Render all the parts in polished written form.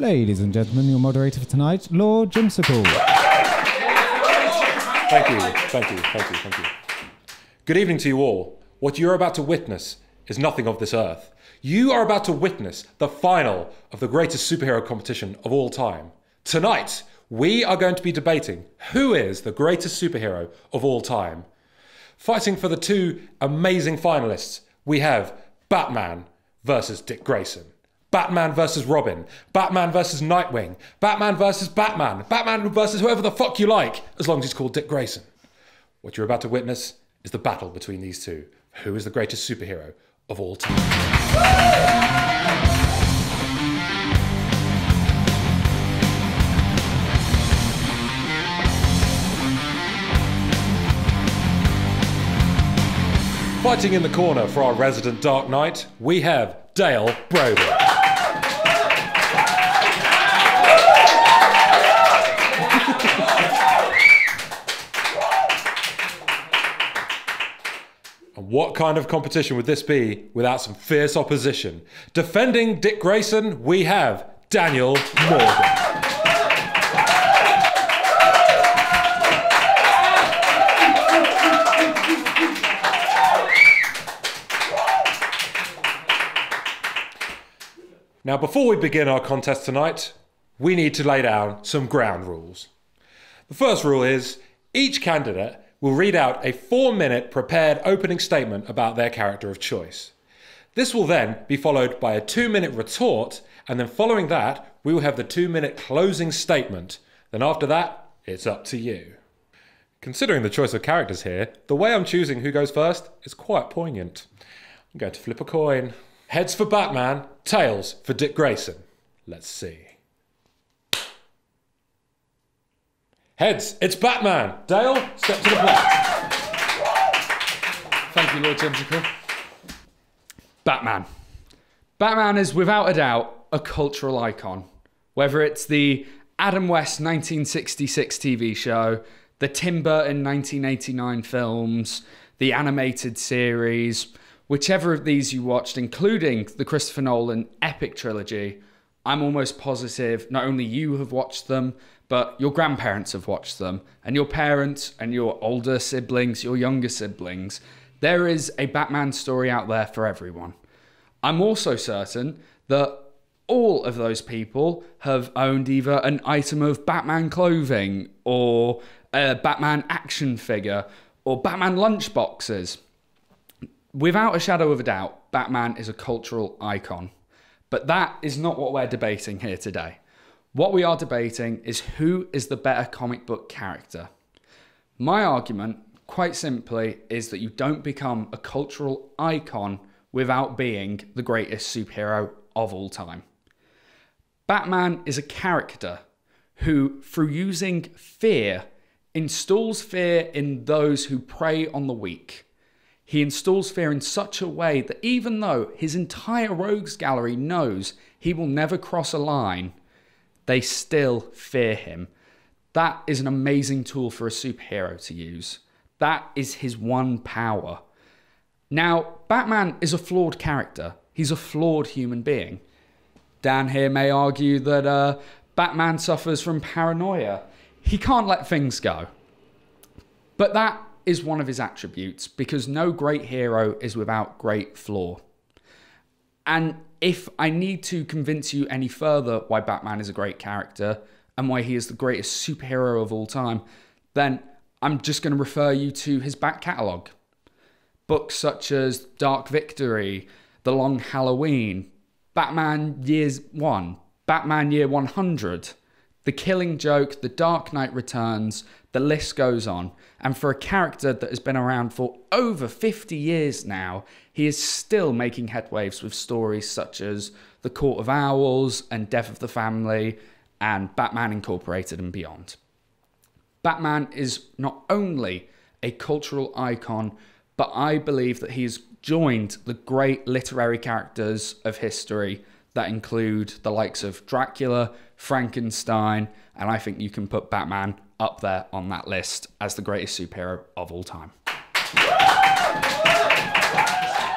Ladies and gentlemen, your moderator for tonight, Lord Jimsicle. Thank you. Good evening to you all. What you're about to witness is nothing of this earth. You are about to witness the final of the greatest superhero competition of all time. Tonight, we are going to be debating who is the greatest superhero of all time. Fighting for the two amazing finalists, we have Batman versus Dick Grayson. Batman versus Robin. Batman versus Nightwing. Batman versus Batman. Batman versus whoever the fuck you like, as long as he's called Dick Grayson. What you're about to witness is the battle between these two. Who is the greatest superhero of all time? Fighting in the corner for our resident Dark Knight, we have Dale Brody. And what kind of competition would this be without some fierce opposition? Defending Dick Grayson, we have Daniel Morgan. Now, before we begin our contest tonight, we need to lay down some ground rules. The first rule is each candidate will read out a 4-minute prepared opening statement about their character of choice. This will then be followed by a 2-minute retort, and then following that, we will have the 2-minute closing statement. Then after that, it's up to you. Considering the choice of characters here, the way I'm choosing who goes first is quite poignant. I'm going to flip a coin. Heads for Batman, tails for Dick Grayson. Let's see. Heads, it's Batman. Dale, step to the plate. Thank you, Lord Jimsicle. Batman. Batman is without a doubt a cultural icon. Whether it's the Adam West 1966 TV show, the Tim Burton 1989 films, the animated series, whichever of these you watched, including the Christopher Nolan epic trilogy, I'm almost positive not only you have watched them, but your grandparents have watched them, and your parents and your older siblings, your younger siblings. There is a Batman story out there for everyone. I'm also certain that all of those people have owned either an item of Batman clothing, or a Batman action figure, or Batman lunchboxes. Without a shadow of a doubt, Batman is a cultural icon. But that is not what we're debating here today. What we are debating is who is the better comic book character. My argument, quite simply, is that you don't become a cultural icon without being the greatest superhero of all time. Batman is a character who, through using fear, installs fear in those who prey on the weak. He installs fear in such a way that even though his entire rogues gallery knows he will never cross a line, they still fear him. That is an amazing tool for a superhero to use. That is his one power. Now, Batman is a flawed character. He's a flawed human being. Dan here may argue that Batman suffers from paranoia. He can't let things go. But that is one of his attributes, because no great hero is without great flaw. And if I need to convince you any further why Batman is a great character and why he is the greatest superhero of all time, then I'm just going to refer you to his back catalogue. Books such as Dark Victory, The Long Halloween, Batman Years 1, Batman Year 100, The Killing Joke, The Dark Knight Returns, the list goes on. And for a character that has been around for over 50 years now, he is still making headwaves with stories such as The Court of Owls and Death of the Family and Batman Incorporated and beyond. Batman is not only a cultural icon, but I believe that he's joined the great literary characters of history that include the likes of Dracula, Frankenstein, and I think you can put Batman up there on that list as the greatest superhero of all time.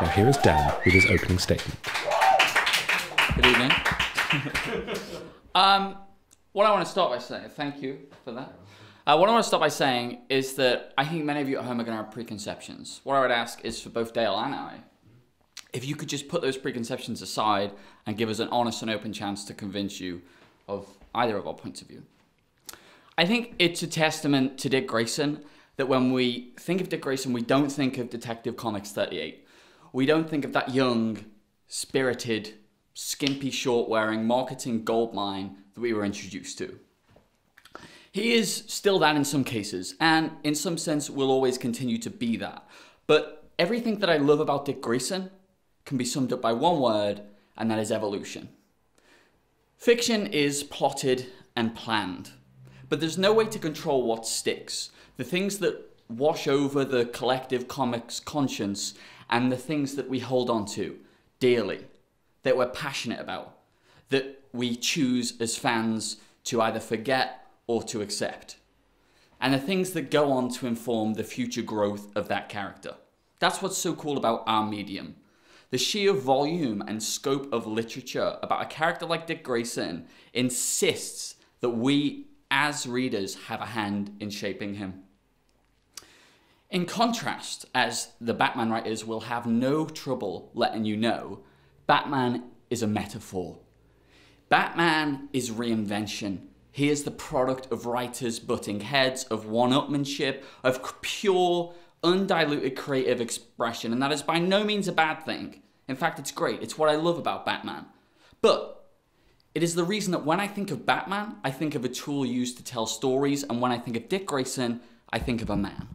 Now here is Dan with his opening statement. Good evening. What I want to start by saying, thank you for that. What I want to start by saying is that I think many of you at home are going to have preconceptions. What I would ask is for both Dale and I, if you could just put those preconceptions aside and give us an honest and open chance to convince you of either of our points of view. I think it's a testament to Dick Grayson that when we think of Dick Grayson, we don't think of Detective Comics 38. We don't think of that young, spirited, skimpy short-wearing marketing goldmine that we were introduced to. He is still that in some cases, and in some sense will always continue to be that. But everything that I love about Dick Grayson can be summed up by one word, and that is evolution. Fiction is plotted and planned, but there's no way to control what sticks. The things that wash over the collective comics conscience and the things that we hold on to dearly, that we're passionate about, that we choose as fans to either forget or to accept, and the things that go on to inform the future growth of that character. That's what's so cool about our medium. The sheer volume and scope of literature about a character like Dick Grayson insists that we, as readers, have a hand in shaping him. In contrast, as the Batman writers will have no trouble letting you know, Batman is a metaphor. Batman is reinvention. He is the product of writers butting heads, of one-upmanship, of pure, undiluted creative expression, and that is by no means a bad thing. In fact, it's great. It's what I love about Batman. But it is the reason that when I think of Batman, I think of a tool used to tell stories, and when I think of Dick Grayson, I think of a man.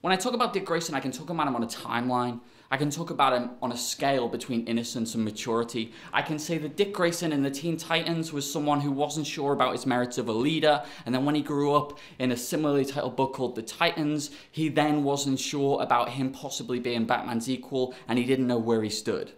When I talk about Dick Grayson, I can talk about him on a timeline. I can talk about him on a scale between innocence and maturity. I can say that Dick Grayson in the Teen Titans was someone who wasn't sure about his merits of a leader, and then when he grew up in a similarly titled book called The Titans, he then wasn't sure about him possibly being Batman's equal, and he didn't know where he stood.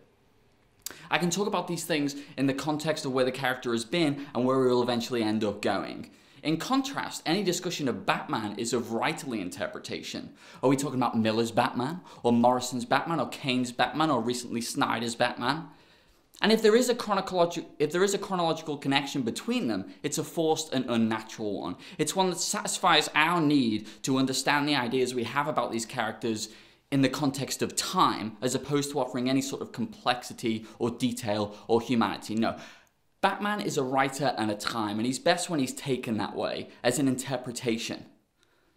I can talk about these things in the context of where the character has been and where he will eventually end up going. In contrast, any discussion of Batman is of writerly interpretation. Are we talking about Miller's Batman, or Morrison's Batman, or Kane's Batman, or recently Snyder's Batman? And if there is a chronological connection between them, it's a forced and unnatural one. It's one that satisfies our need to understand the ideas we have about these characters in the context of time, as opposed to offering any sort of complexity or detail or humanity. No. Batman is a writer and a time, and he's best when he's taken that way, as an interpretation.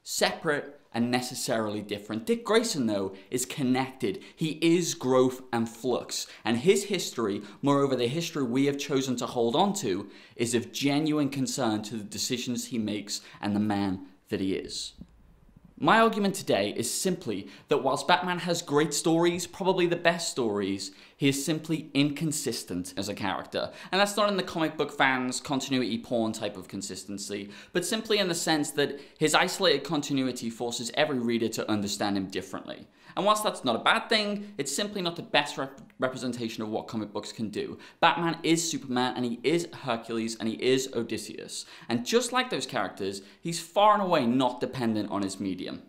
Separate and necessarily different. Dick Grayson, though, is connected. He is growth and flux, and his history, moreover the history we have chosen to hold on to, is of genuine concern to the decisions he makes and the man that he is. My argument today is simply that whilst Batman has great stories, probably the best stories, he is simply inconsistent as a character. And that's not in the comic book fans' continuity porn type of consistency, but simply in the sense that his isolated continuity forces every reader to understand him differently. And whilst that's not a bad thing, it's simply not the best representation of what comic books can do. Batman is Superman, and he is Hercules, and he is Odysseus. And just like those characters, he's far and away not dependent on his medium.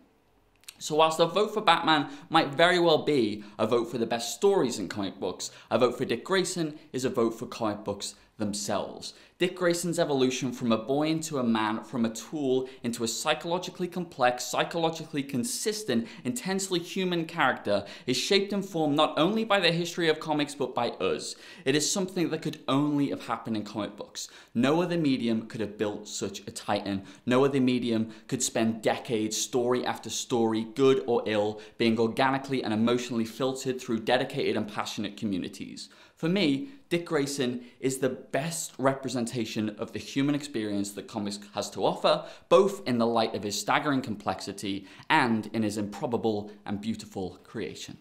So whilst a vote for Batman might very well be a vote for the best stories in comic books, a vote for Dick Grayson is a vote for comic books themselves. Dick Grayson's evolution from a boy into a man, from a tool into a psychologically complex, psychologically consistent, intensely human character is shaped and formed not only by the history of comics but by us. It is something that could only have happened in comic books. No other medium could have built such a titan. No other medium could spend decades, story after story, good or ill, being organically and emotionally filtered through dedicated and passionate communities. For me, Dick Grayson is the best representation of the human experience that comics has to offer, both in the light of his staggering complexity and in his improbable and beautiful creation.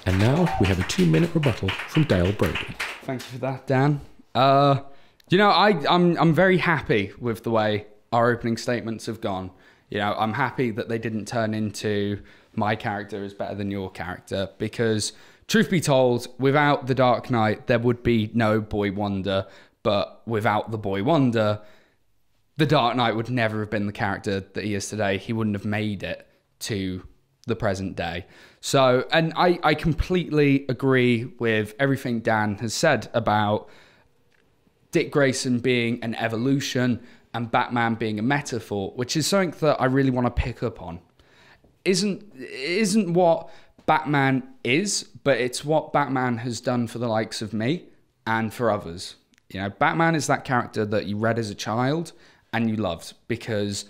And now we have a 2-minute rebuttal from Dale Brody. Thank you for that, Dan. I'm very happy with the way our opening statements have gone. I'm happy that they didn't turn into my character is better than your character, because truth be told, without the Dark Knight, there would be no Boy Wonder, but without the Boy Wonder, the Dark Knight would never have been the character that he is today. He wouldn't have made it to the present day. So, and I completely agree with everything Dan has said about Dick Grayson being an evolution and Batman being a metaphor, which is something that I really want to pick up on. Isn't what Batman is, but it's what Batman has done for the likes of me and for others. You know, Batman is that character that you read as a child and you loved because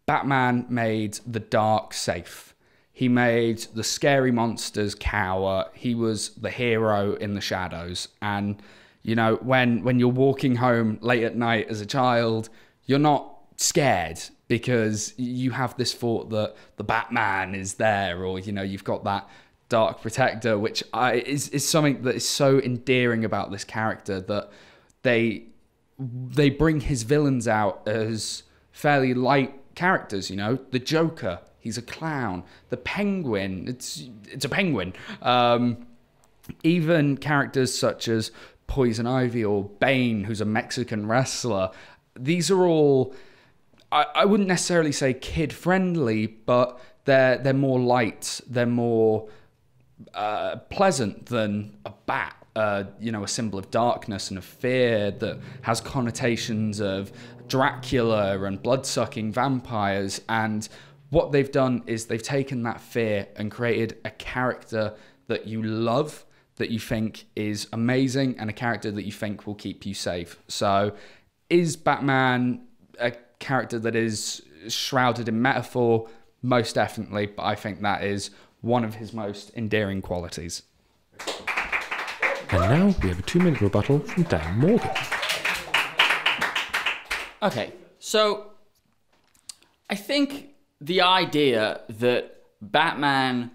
Batman made the dark safe. He made the scary monsters cower. He was the hero in the shadows. And, you know, when you're walking home late at night as a child, you're not scared because you have this thought that the Batman is there, or, you know, you've got that dark protector, which is something that is so endearing about this character, that they bring his villains out as fairly light characters. You know, the Joker, he's a clown. The Penguin, it's a penguin. Even characters such as Poison Ivy or Bane, who's a Mexican wrestler. These are all, I wouldn't necessarily say kid-friendly, but they're more light. They're more pleasant than a bat. You know, a symbol of darkness and of fear that has connotations of Dracula and blood-sucking vampires. And what they've done is they've taken that fear and created a character that you love, that you think is amazing, and a character that you think will keep you safe. So is Batman a character that is shrouded in metaphor? Most definitely, but I think that is one of his most endearing qualities. And now we have a 2-minute rebuttal from Dan Morgan. Okay, so I think the idea that Batman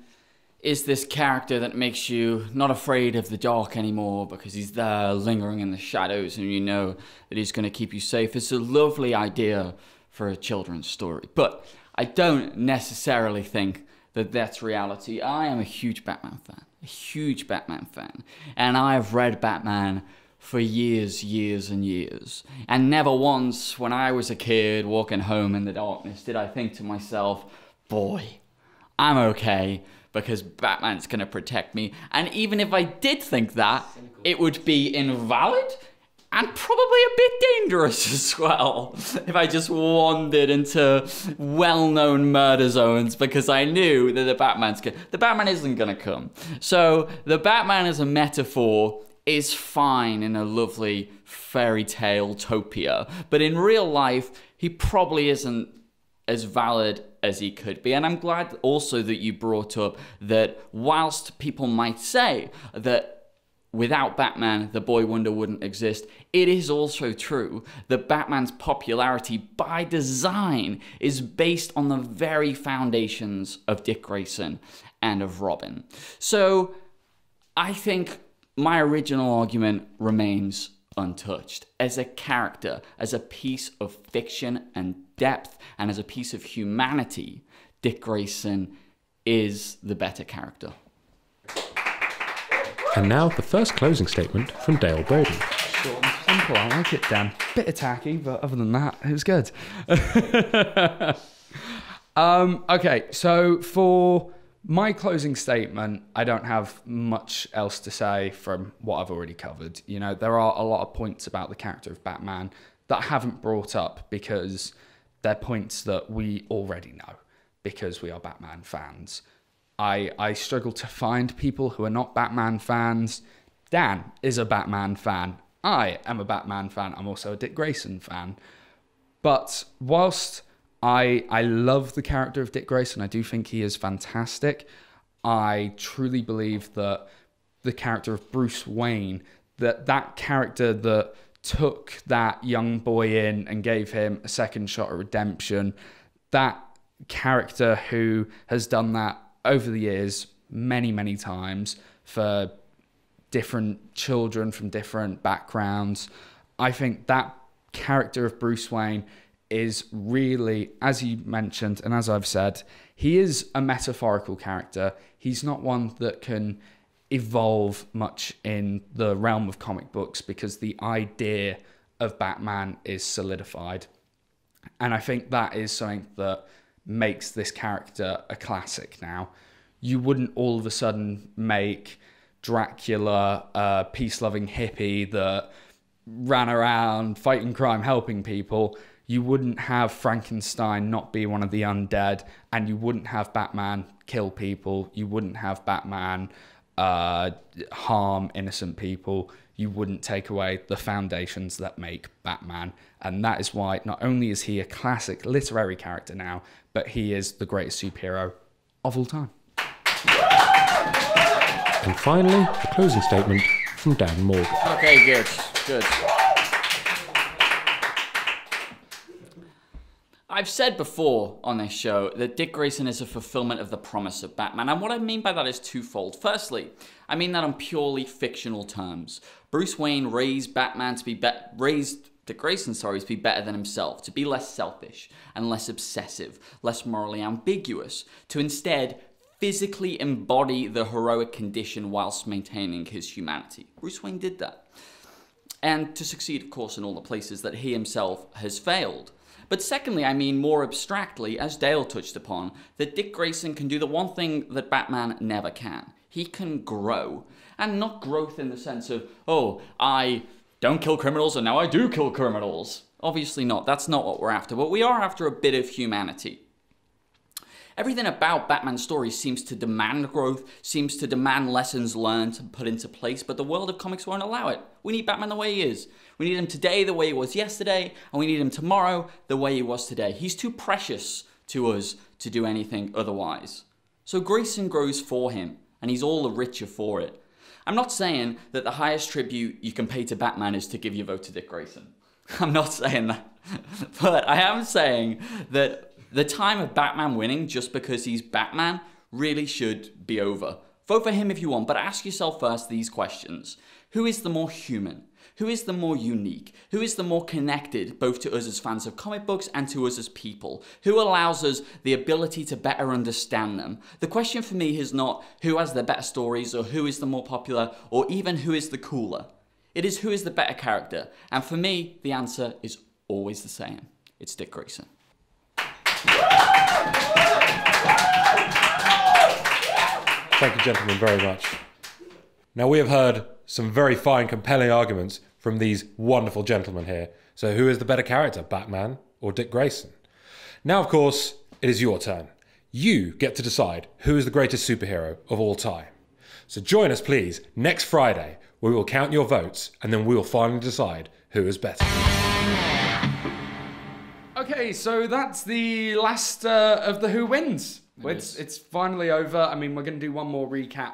is this character that makes you not afraid of the dark anymore because he's there lingering in the shadows and you know that he's going to keep you safe is a lovely idea for a children's story. But I don't necessarily think that that's reality. I am a huge Batman fan, and I have read Batman for years and years, and never once when I was a kid walking home in the darkness did I think to myself, boy, I'm okay because Batman's gonna protect me. And even if I did think that, it would be invalid and probably a bit dangerous as well if I just wandered into well-known murder zones because I knew that the Batman isn't gonna come. So the Batman as a metaphor is fine in a lovely fairy tale utopia, but in real life he probably isn't as valid as he could be. And I'm glad also that you brought up that whilst people might say that without Batman, the Boy Wonder wouldn't exist, it is also true that Batman's popularity by design is based on the very foundations of Dick Grayson and of Robin. So I think my original argument remains untouched. As a character, as a piece of fiction and depth, and as a piece of humanity, Dick Grayson is the better character. And now the first closing statement from Dale Bowden. Short and simple, I like it, Dan. Bit tacky, but other than that, it was good. Okay, so for my closing statement, I don't have much else to say from what I've already covered. You know, there are a lot of points about the character of Batman that I haven't brought up because they're points that we already know because we are Batman fans. I struggle to find people who are not Batman fans. Dan is a Batman fan. I am a Batman fan. I'm also a Dick Grayson fan. But whilst I love the character of Dick Grayson, I do think he is fantastic. I truly believe that the character of Bruce Wayne, that character that took that young boy in and gave him a second shot at redemption, that character who has done that over the years many times for different children from different backgrounds. I think that character of Bruce Wayne is really, as you mentioned and as I've said, he is a metaphorical character. He's not one that can evolve much in the realm of comic books because the idea of Batman is solidified. And I think that is something that makes this character a classic now. you wouldn't all of a sudden make Dracula a peace-loving hippie that ran around fighting crime, helping people. You wouldn't have Frankenstein not be one of the undead, and you wouldn't have Batman kill people. You wouldn't have Batman harm innocent people. You wouldn't take away the foundations that make Batman. And that is why not only is he a classic literary character now, but he is the greatest superhero of all time. And finally, the closing statement from Dan Morgan. Okay, good. I've said before on this show that Dick Grayson is a fulfillment of the promise of Batman, and what I mean by that is twofold. Firstly, I mean that on purely fictional terms. Bruce Wayne raised Dick Grayson, to be better than himself, to be less selfish and less obsessive, less morally ambiguous, to instead physically embody the heroic condition whilst maintaining his humanity. Bruce Wayne did that. And to succeed, of course, in all the places that he himself has failed. But secondly, I mean more abstractly, as Dale touched upon, that Dick Grayson can do the one thing that Batman never can. He can grow. And not growth in the sense of, oh, I don't kill criminals and now I do kill criminals. Obviously not. That's not what we're after. But we are after a bit of humanity. Everything about Batman's story seems to demand growth, seems to demand lessons learned and put into place, but the world of comics won't allow it. We need Batman the way he is. We need him today the way he was yesterday, and we need him tomorrow the way he was today. He's too precious to us to do anything otherwise. So Grayson grows for him, and he's all the richer for it. I'm not saying that the highest tribute you can pay to Batman is to give your vote to Dick Grayson. I'm not saying that. But I am saying that the time of Batman winning just because he's Batman really should be over. Vote for him if you want, but ask yourself first these questions. Who is the more human? Who is the more unique? Who is the more connected, both to us as fans of comic books and to us as people? Who allows us the ability to better understand them? The question for me is not who has the better stories or who is the more popular or even who is the cooler. It is who is the better character. And for me, the answer is always the same. It's Dick Grayson. Thank you, gentlemen, very much. Now, we have heard some very fine, compelling arguments from these wonderful gentlemen here. So who is the better character, Batman or Dick Grayson? Now, of course, it is your turn. You get to decide who is the greatest superhero of all time. So join us, please, next Friday, where we will count your votes, and then we will finally decide who is better. Okay, so that's the last of the Who Wins. It's finally over. I mean, we're going to do one more recap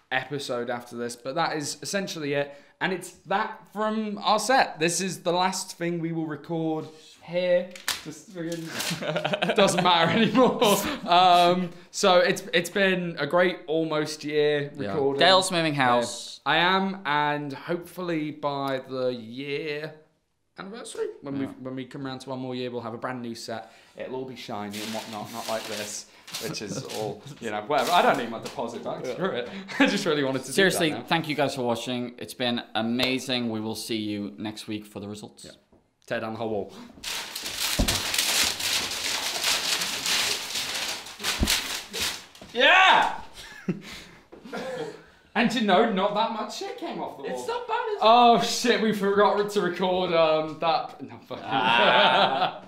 episode after this, but that is essentially it. And it's that from our set. This is the last thing we will record here. Just doesn't matter anymore. So it's been a great almost year recording. Dale's moving house. I am, and hopefully by the year anniversary, when we come around to one more year, we'll have a brand new set. It'll all be shiny and whatnot, not like this, which is all, whatever. I don't need my deposit back. Screw it. I just really wanted to Seriously, do that now. thank you guys for watching. It's been amazing. We will see you next week for the results. Yeah. Tear down the whole wall. Yeah! And not that much shit came off the wall. It's not bad, is it? Oh shit, we forgot to record that. No, fuck.